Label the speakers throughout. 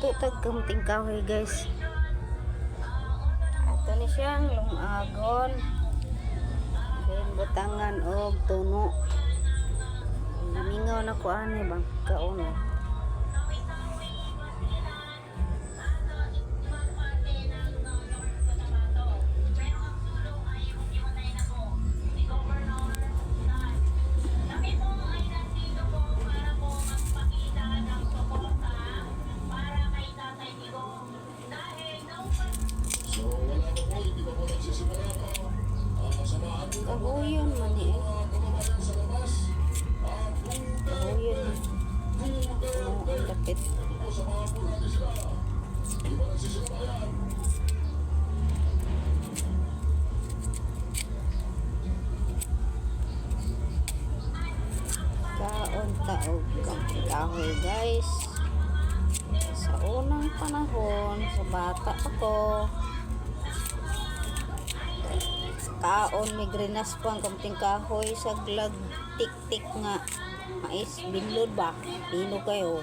Speaker 1: Luto tag kamting kahoy guys. Ato ni siyang lumagon. Then butangan og tuno. Mingaw na ko ani bang kauno. Kahuyan man eh. Kahuyan. Ang lapit. Kaon taog kahoy guys. Sa unang panahon, sa bata ako, kaon may grinas po ang kamting kahoy sa glag tik-tik nga mais binlod ba pino kayo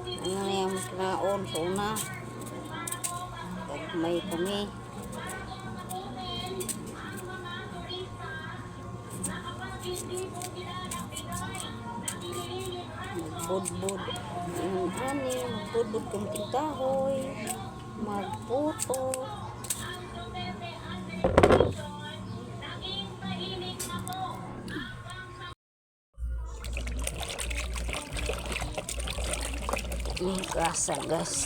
Speaker 1: ano na yung kinaon sa una may kami magbudbud magbudbud kamting kahoy magputo. Yung kasa guys.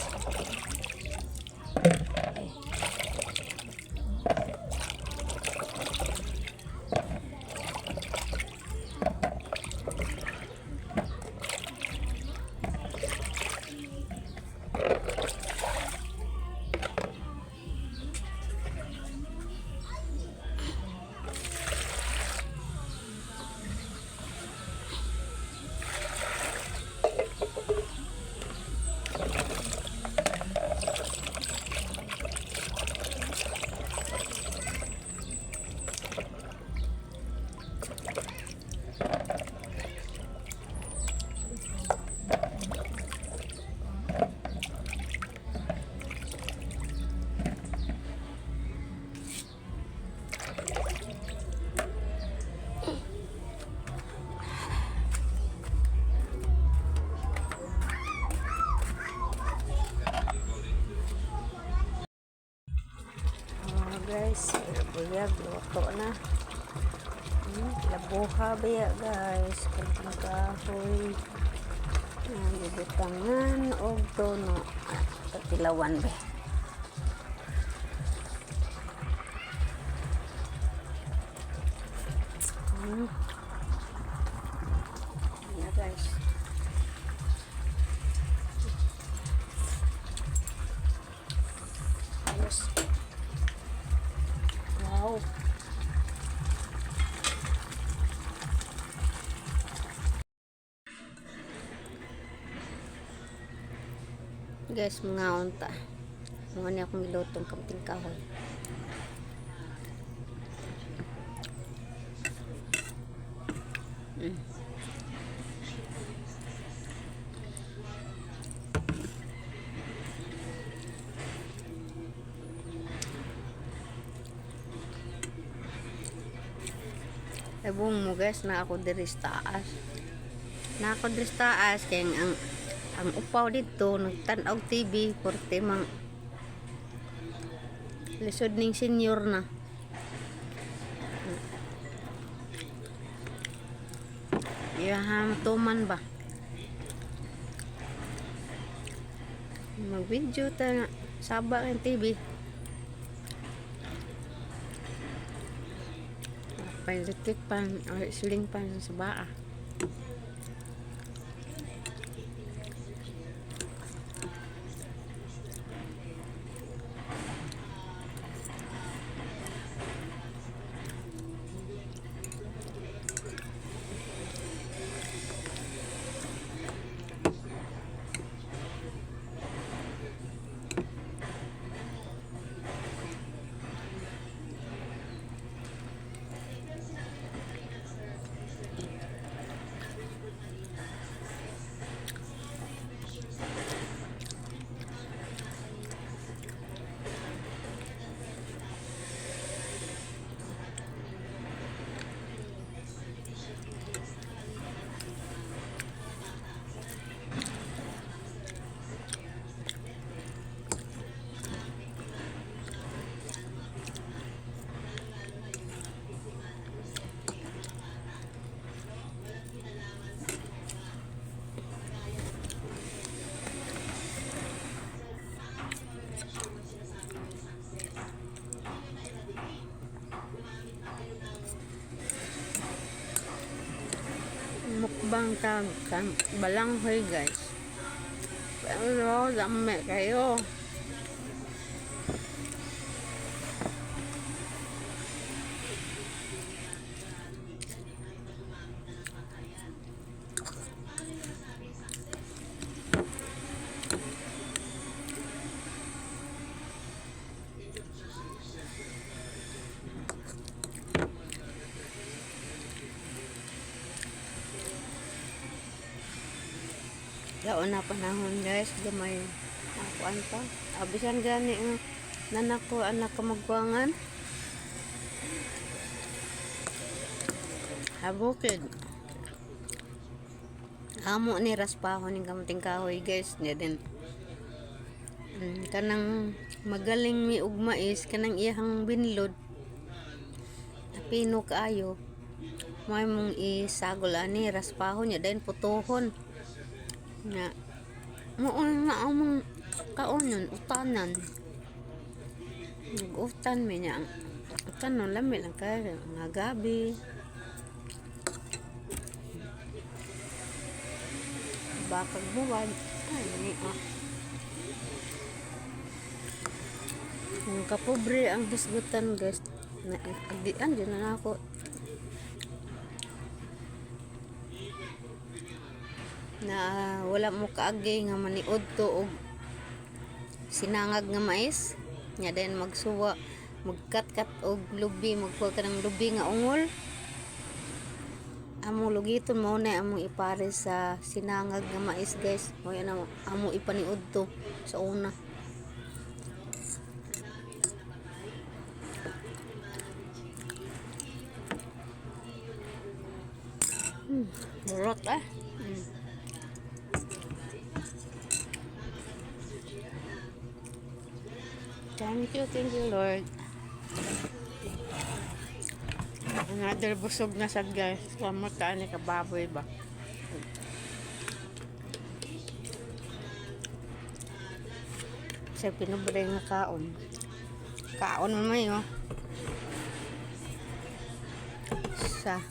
Speaker 1: Guys, buyag luto na. Labuha baya guys, kamting kahoy. Butangan og tono. Katilawan ba. Yeah guys. Ayos. Wow. Guys, mga unta. Mga niya akong ilutong kamting kahoy. Ebong mo guys, na ako diri sa taas. Na ako diri sa taas kay ang upaw dito nagtan-og TV porte mang lisod ning senior na. Iyahang tuman ba? Mag-video ta saba ang TV. Electric pan or ceiling pan sa baa. tag balanghoy guys. Pero dami kayo. Daon na panahon guys, gamay kuan pa. Abisan gani nga nanak ko anak ka magkuangan. Habukid. Amo ni raspahon ning kamuting kahoy guys, nya din. Kanang magaling mi og mais kanang iyang binlod. Tapino kaayo. May mong isagol ani raspahon nya din putohon. Na mo na among kaonon utanan nag-utan mi niya kanon lami lang kaya nga gabi bakag buwan ay ni ang kapobre ang hisgutan guys na agdian dyan na ako na wala mo kaagay nga maniod to og sinangag nga mais nya din magsuwa magkat-kat og lubi magkuha ka ng lubi nga ungol among lugiton mo na among ipare sa sinangag nga mais guys mo yan among ipaniod to sa una burot Thank you Lord. Another busog na sad guys. Kamot ka ni kababoy ba? Sa pinubre nga kaon. Kaon man may oh. Sa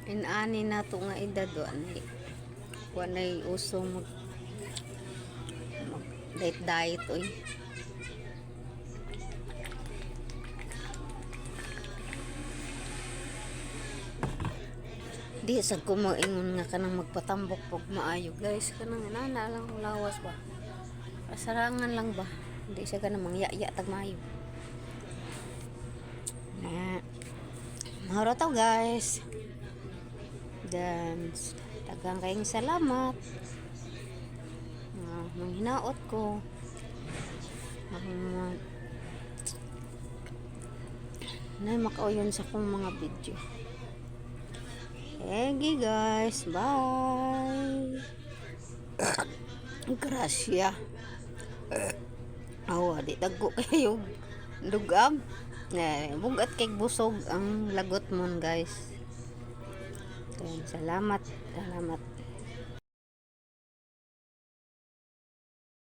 Speaker 1: inani na to nga edad do ani. Wanay uso mag diet oy. Di sa ko moingon nga kanang magpatambok pag maayo guys kanang inana lang lawas ba pasarangan lang ba hindi siya kanang mangyaya tag maayo na mahoro to guys dan daghang kayong salamat manghinaot ko na makauyon sa kong mga video. Thank you guys. Bye. Gracia. Di dagko kayo dugam. Bugat kay busog ang lagot mon guys. Salamat.